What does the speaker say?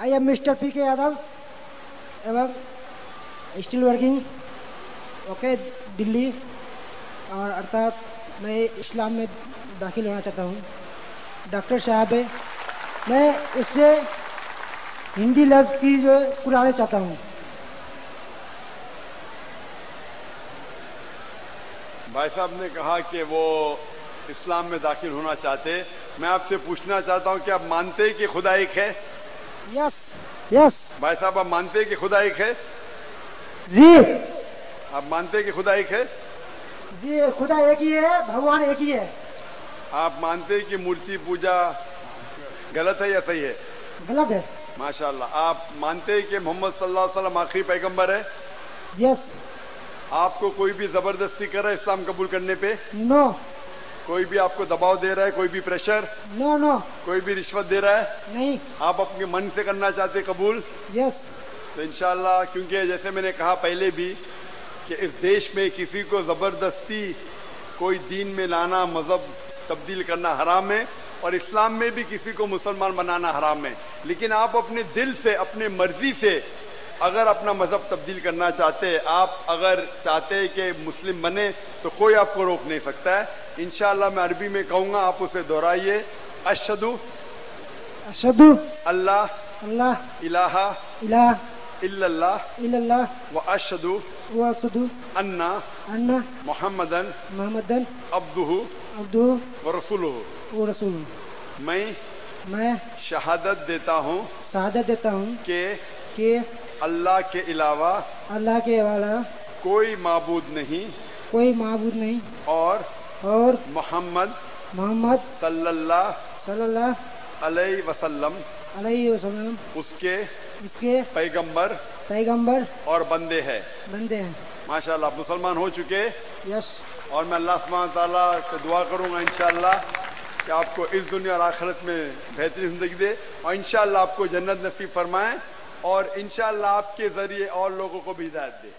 I am mister P के यादव एवं still working okay Delhi, और अर्थात मैं इस्लाम में दाखिल होना चाहता हूँ। डॉक्टर साहब है, मैं इससे हिंदी लफ्ज़ की जो पुराने चाहता हूँ। भाई साहब ने कहा कि वो इस्लाम में दाखिल होना चाहते। मैं आपसे पूछना चाहता हूँ कि आप मानते हैं कि खुदा एक है? Yes yes. भाई साहब आप मानते हैं कि खुदा एक है? जी। आप मानते हैं कि खुदा एक है? जी, खुदा एक ही है, भगवान एक ही है। आप मानते हैं कि मूर्ति पूजा गलत है या सही है? गलत है। माशाल्लाह। आप मानते हैं कि मोहम्मद सल्लल्लाहु अलैहि वसल्लम आखिरी पैगंबर है? यस। आपको कोई भी जबरदस्ती कर रहा है इस्लाम कबूल करने पे? नो। कोई भी आपको दबाव दे रहा है, कोई भी प्रेशर? No no. कोई भी रिश्वत दे रहा है? नहीं। आप अपने मन से करना चाहते कबूल? यस। तो इंशाल्लाह, क्योंकि जैसे मैंने कहा पहले भी कि इस देश में किसी को जबरदस्ती कोई दीन में लाना, मजहब तब्दील करना हराम है, और इस्लाम में भी किसी को मुसलमान बनाना हराम है। लेकिन आप अपने दिल से, अपने मर्जी से अगर अपना मजहब तब्दील करना चाहते, आप अगर चाहते हैं कि मुस्लिम बने, तो कोई आपको रोक नहीं सकता है। इंशाअल्लाह मैं अरबी में कहूँगा, आप उसे दोहराइए। अशहदु अशहदु अल्लाह अल्लाह इलाहा इलाह इल्लल्लाह इल्लल्लाह व अशहदु व अशहदु अन्ना अन्ना मुहम्मदन मुहम्मदन अब्दुहु अब्दुहु व रसूलुहु। व रसूलुहु। मैं शहादत देता हूँ शहादत देता हूँ कि अल्लाह के अलावा कोई माबूद नहीं, और मोहम्मद सल्लल्लाहु अलैहि वसल्लम उसके पैगंबर और बंदे हैं। माशाल्लाह, आप मुसलमान हो चुके। यस। और मैं अल्लाह सुब्हानहू व तआला से दुआ करूंगा इंशाअल्लाह कि आपको इस दुनिया और आखिरत में बेहतरीन जिंदगी दे, और इंशाअल्लाह आपको जन्नत नसीब फरमाए, और इंशाअल्लाह आपके जरिए और लोगों को भी हिदायत दे।